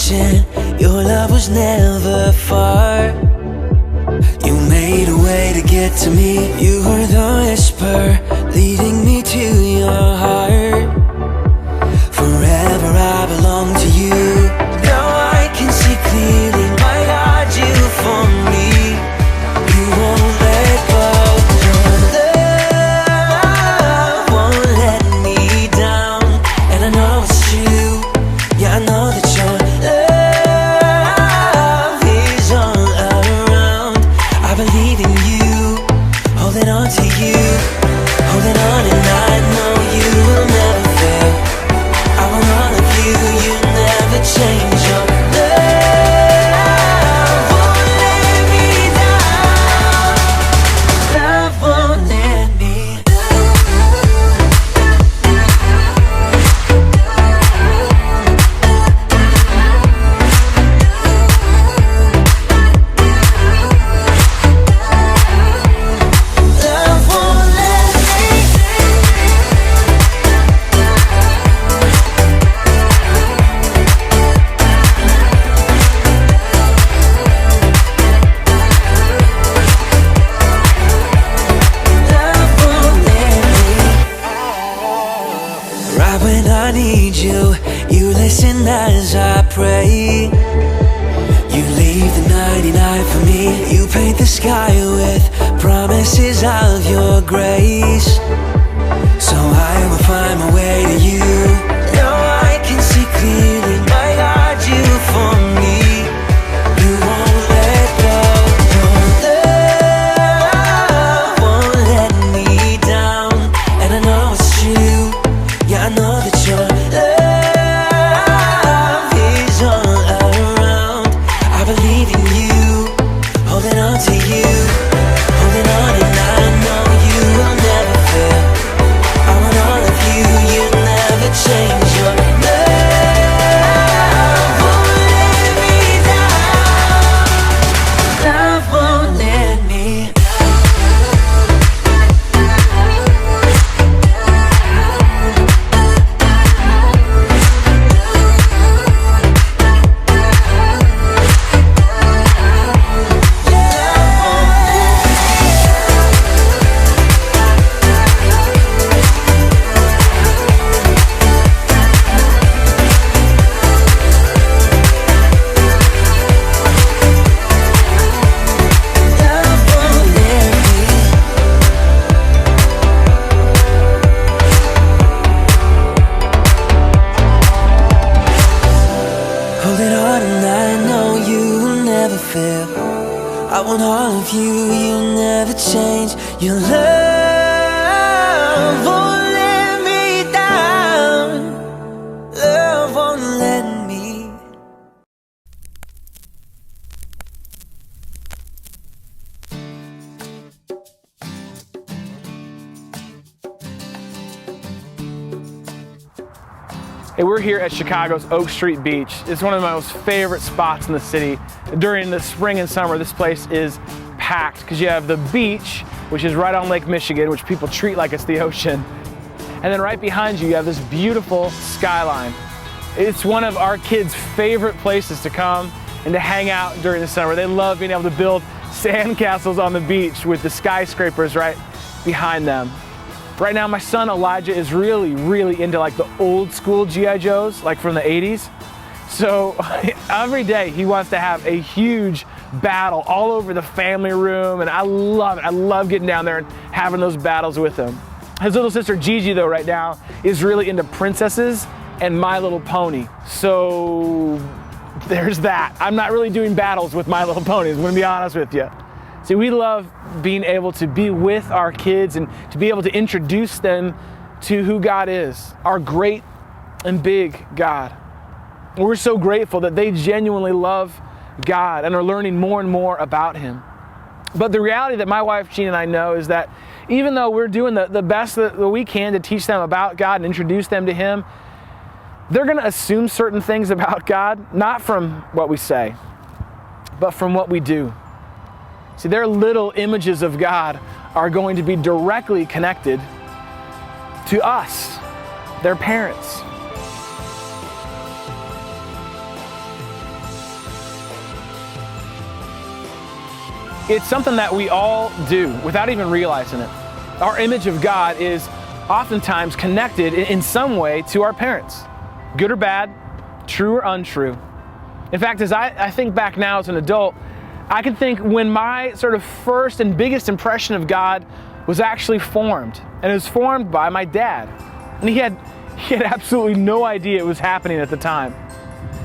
ocean, your love was never far. You made a way to get to me. You were the whisper leading me to your heart. Forever I belong to you. Now I can see clearly, my God, you for me. You won't let go. Your love won't let me down. And I know it's true. Yeah, I know that your love is all around. I believe in you, holding on to you, holding on, and I know you will never fail. I want all of you, you never change. Your love won't let me down. Love won't let me. Love won't let me. Love won't let me. Right when I need you, you listen as I pray. You leave the 99 for me. You paint the sky with promises of your grace. So I will find my way to you. Now I can see clearly, my God, you for me. You won't let go. Your love won't let me down. And I know it's true. Yeah, I know that your love is all around. I believe in you, holding on to you, holding on, and I know you will never fail. I want all of you, you never change. Your love won't let me down. Love won't let me. Holding on, and I know you will never fail. I want all of you, you'll never change. Your love won't let me down. Love won't let me. Hey, we're here at Chicago's Oak Street Beach. It's one of my most favorite spots in the city. During the spring and summer, this place is packed because you have the beach, which is right on Lake Michigan, which people treat like it's the ocean. And then right behind you, you have this beautiful skyline. It's one of our kids' favorite places to come and to hang out during the summer. They love being able to build sandcastles on the beach with the skyscrapers right behind them. Right now, my son Elijah is really into like the old school G.I. Joes, like from the 80s. So every day he wants to have a huge battle all over the family room, and I love it. I love getting down there and having those battles with him. His little sister Gigi, though, right now is really into princesses and My Little Pony. So there's that. I'm not really doing battles with My Little Ponies, I'm gonna be honest with you. See, we love being able to be with our kids and to be able to introduce them to who God is, our great and big God. And we're so grateful that they genuinely love God and are learning more and more about Him. But the reality that my wife Jean and I know is that even though we're doing the best that we can to teach them about God and introduce them to Him, they're going to assume certain things about God, not from what we say, but from what we do. See, their little images of God are going to be directly connected to us, their parents. It's something that we all do without even realizing it. Our image of God is oftentimes connected in some way to our parents, good or bad, true or untrue. In fact, as I think back now as an adult, I can think when my sort of first and biggest impression of God was actually formed, and it was formed by my dad. And he had absolutely no idea it was happening at the time.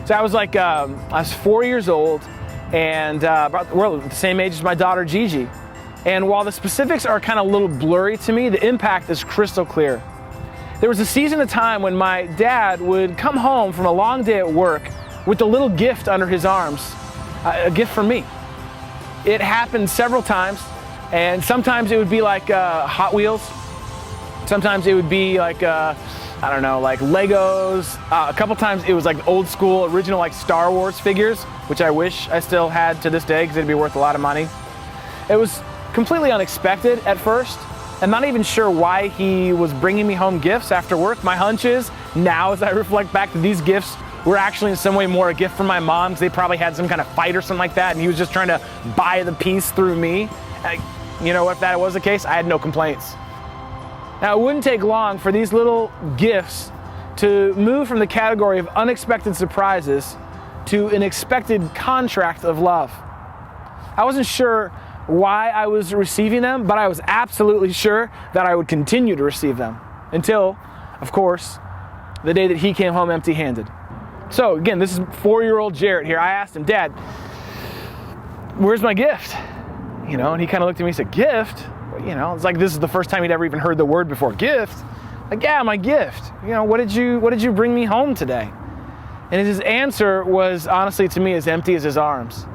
So I was I was 4 years old, and we're the same age as my daughter Gigi. And while the specifics are kind of a little blurry to me, the impact is crystal clear. There was a season of time when my dad would come home from a long day at work with a little gift under his arms, a gift for me. It happened several times, and sometimes it would be like Hot Wheels. Sometimes it would be like Legos. A couple times it was like old school, original like Star Wars figures, which I wish I still had to this day because it'd be worth a lot of money. It was completely unexpected at first. I'm not even sure why he was bringing me home gifts after work. My hunch is, now as I reflect back, that these gifts were actually in some way more a gift from my mom, because they probably had some kind of fight or something like that, and he was just trying to buy the peace through me. You know, if that was the case, I had no complaints. Now, it wouldn't take long for these little gifts to move from the category of unexpected surprises to an expected contract of love. I wasn't sure why I was receiving them, but I was absolutely sure that I would continue to receive them until, of course, the day that he came home empty-handed. So again, this is 4-year-old Jarrett here. I asked him, Dad, where's my gift? You know, and he kind of looked at me and said, gift? You know, it's like this is the first time he'd ever even heard the word before. Gift? Like, yeah, my gift. You know, what did you bring me home today? And his answer was honestly to me as empty as his arms.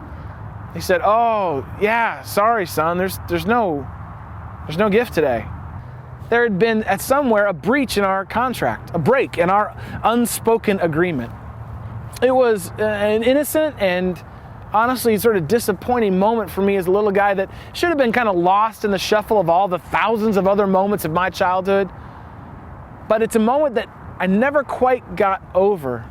He said, oh, yeah, sorry, son, there's no gift today. There had been at somewhere a breach in our contract, a break in our unspoken agreement. It was an innocent and honestly sort of disappointing moment for me as a little guy that should have been kind of lost in the shuffle of all the thousands of other moments of my childhood. But it's a moment that I never quite got over.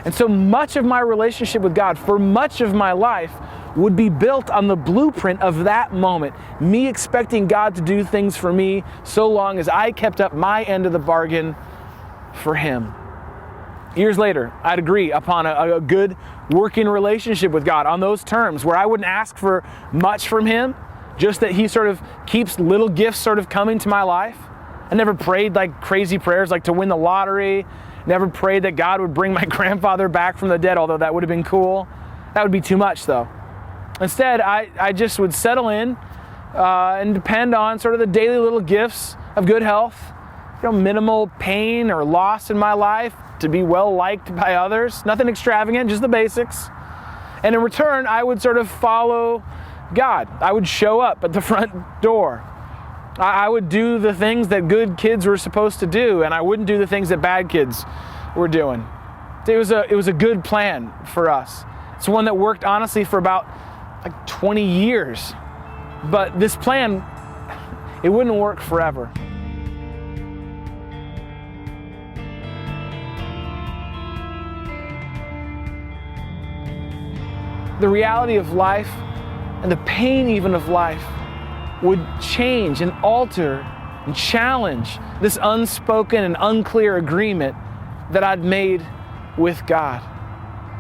And so much of my relationship with God for much of my life would be built on the blueprint of that moment, me expecting God to do things for me so long as I kept up my end of the bargain for Him. Years later, I'd agree upon a good working relationship with God on those terms where I wouldn't ask for much from Him, just that He sort of keeps little gifts sort of coming to my life. I never prayed like crazy prayers like to win the lottery, never prayed that God would bring my grandfather back from the dead, although that would have been cool. That would be too much though. Instead, I just would settle in and depend on sort of the daily little gifts of good health, minimal pain or loss in my life, to be well liked by others, nothing extravagant, just the basics. And in return, I would sort of follow God. I would show up at the front door. I would do the things that good kids were supposed to do, and I wouldn't do the things that bad kids were doing. It was a good plan for us. It's one that worked honestly for about 20 years. But this plan, it wouldn't work forever. The reality of life and the pain even of life would change and alter and challenge this unspoken and unclear agreement that I'd made with God.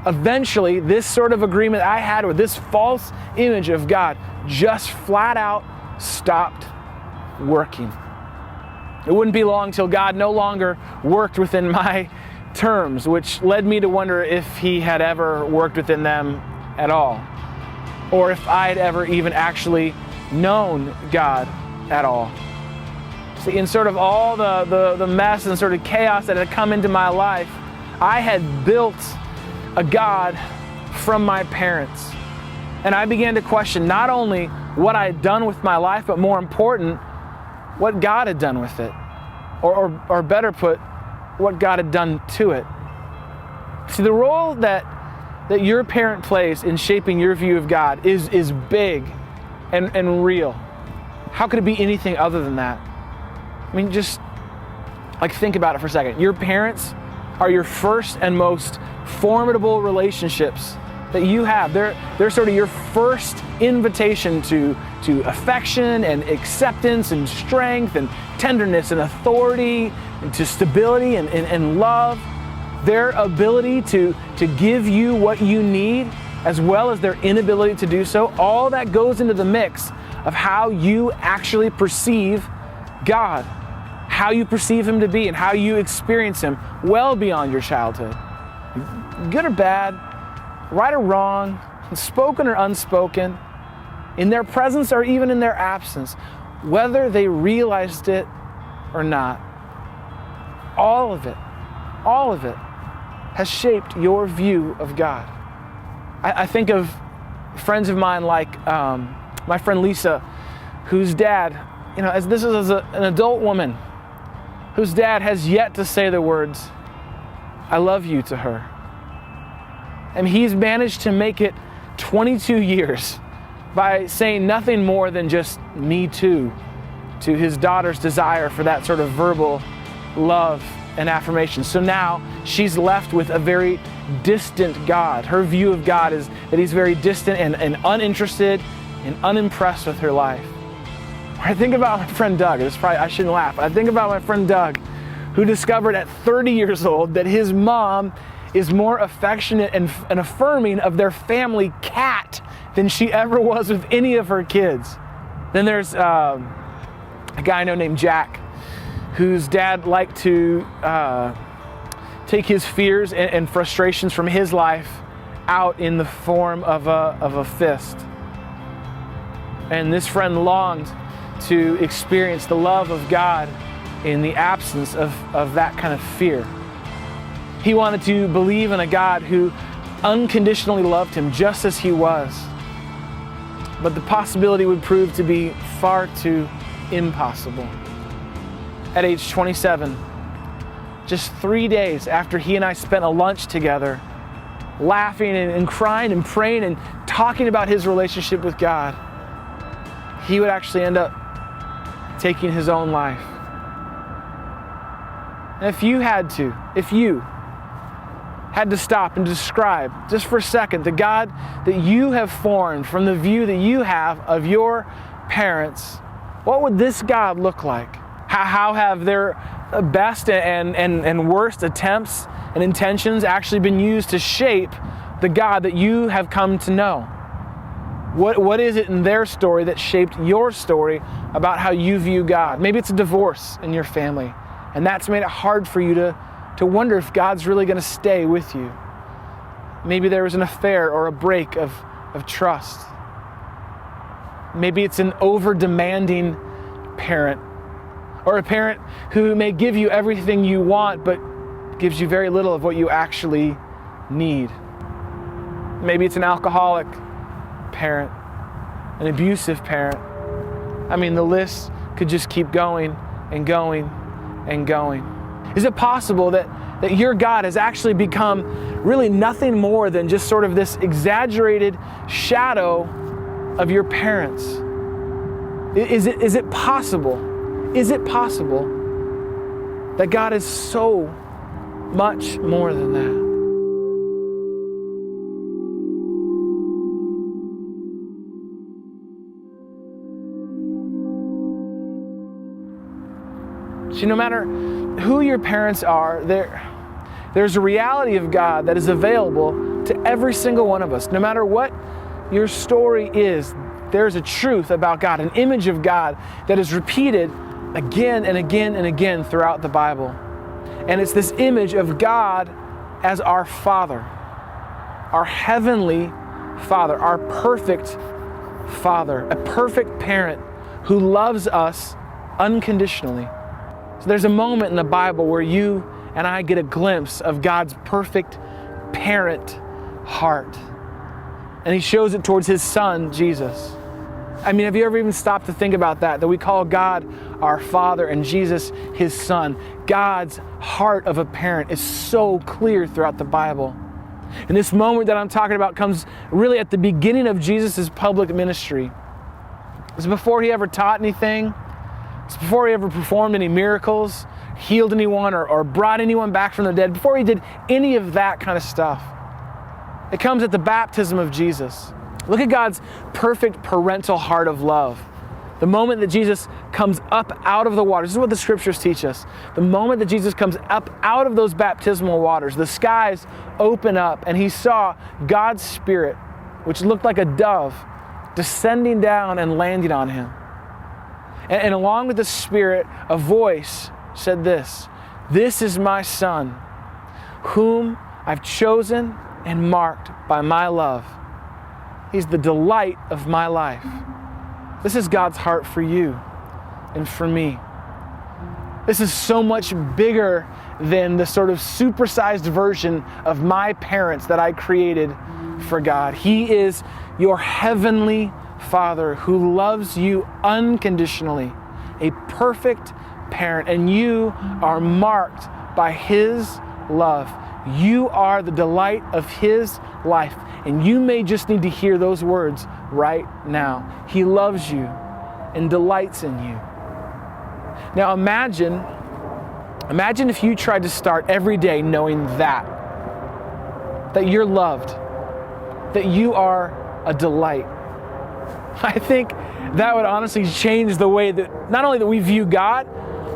Eventually, this sort of agreement I had with this false image of God just flat out stopped working. It wouldn't be long till God no longer worked within my terms, which led me to wonder if He had ever worked within them at all, or if I had ever even actually known God at all. See, in sort of all the mess and sort of chaos that had come into my life, I had built a God from my parents. And I began to question not only what I had done with my life, but more important, what God had done with it. Or better put, what God had done to it. See, the role that your parent plays in shaping your view of God is big and real. How could it be anything other than that? I mean, just think about it for a second. Your parents are your first and most formidable relationships that you have. They're sort of your first invitation to affection and acceptance and strength and tenderness and authority and to stability and love. Their ability to give you what you need, as well as their inability to do so, all that goes into the mix of how you actually perceive God, how you perceive Him to be, and how you experience Him well beyond your childhood. Good or bad, right or wrong, spoken or unspoken, in their presence or even in their absence, whether they realized it or not. All of it has shaped your view of God. I think of friends of mine like my friend Lisa, whose dad, as an adult woman, whose dad has yet to say the words, "I love you" to her. And he's managed to make it 22 years by saying nothing more than just "me too" to his daughter's desire for that sort of verbal love and affirmation. So now she's left with a very distant God. Her view of God is that He's very distant and uninterested and unimpressed with her life. I think about my friend Doug. I shouldn't laugh. I think about my friend Doug, who discovered at 30 years old that his mom is more affectionate and affirming of their family cat than she ever was with any of her kids. Then there's a guy I know named Jack, whose dad liked to take his fears and frustrations from his life out in the form of a fist. And this friend longed to experience the love of God in the absence of that kind of fear. He wanted to believe in a God who unconditionally loved him just as he was. But the possibility would prove to be far too impossible. At age 27, just 3 days after he and I spent a lunch together, laughing and crying and praying and talking about his relationship with God, he would actually end up taking his own life. And if you had to stop and describe just for a second the God that you have formed from the view that you have of your parents, what would this God look like? How have their best and worst attempts and intentions actually been used to shape the God that you have come to know? What is it in their story that shaped your story about how you view God? Maybe it's a divorce in your family, and that's made it hard for you to wonder if God's really going to stay with you. Maybe there was an affair or a break of trust. Maybe it's an over-demanding parent, or a parent who may give you everything you want but gives you very little of what you actually need. Maybe it's an alcoholic parent, an abusive parent. I mean, the list could just keep going and going and going. Is it possible that your God has actually become really nothing more than just sort of this exaggerated shadow of your parents? Is it possible? Is it possible that God is so much more than that? See, no matter who your parents are, there's a reality of God that is available to every single one of us. No matter what your story is, there's a truth about God, an image of God that is repeated again and again and again throughout the Bible. And it's this image of God as our Father, our heavenly Father, our perfect Father, a perfect parent who loves us unconditionally. So there's a moment in the Bible where you and I get a glimpse of God's perfect parent heart. And He shows it towards His Son, Jesus. I mean, have you ever even stopped to think about that we call God our Father and Jesus His Son? God's heart of a parent is so clear throughout the Bible. And this moment that I'm talking about comes really at the beginning of Jesus' public ministry. It's before He ever taught anything. It's before He ever performed any miracles, healed anyone, or brought anyone back from the dead, before He did any of that kind of stuff. It comes at the baptism of Jesus. Look at God's perfect parental heart of love. The moment that Jesus comes up out of the waters, this is what the scriptures teach us. The moment that Jesus comes up out of those baptismal waters, the skies open up and he saw God's Spirit, which looked like a dove, descending down and landing on him. And along with the Spirit, a voice said this, "This is my Son, whom I've chosen and marked by my love. He's the delight of my life." This is God's heart for you and for me. This is so much bigger than the sort of supersized version of my parents that I created for God. He is your heavenly Father who loves you unconditionally, a perfect parent, and you are marked by His love. You are the delight of His life, and you may just need to hear those words right now. He loves you and delights in you. Now imagine if you tried to start every day knowing that you're loved, that you are a delight. I think that would honestly change the way that, not only that we view God,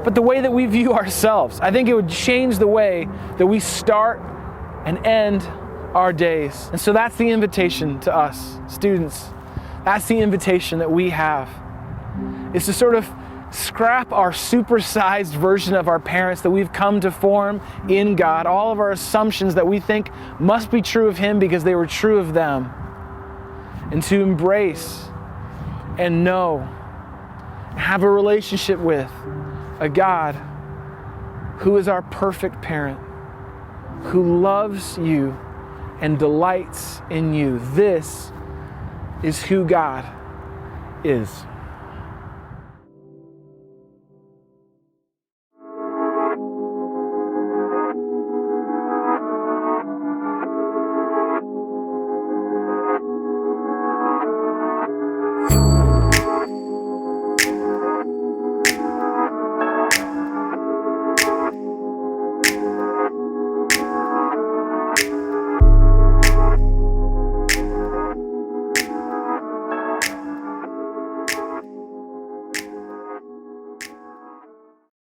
but the way that we view ourselves. I think it would change the way that we start and end our days. And so that's the invitation to us, students. That's the invitation that we have, is to sort of scrap our supersized version of our parents that we've come to form in God, all of our assumptions that we think must be true of Him because they were true of them, and to embrace and know, have a relationship with a God who is our perfect parent, who loves you and delights in you. This is who God is.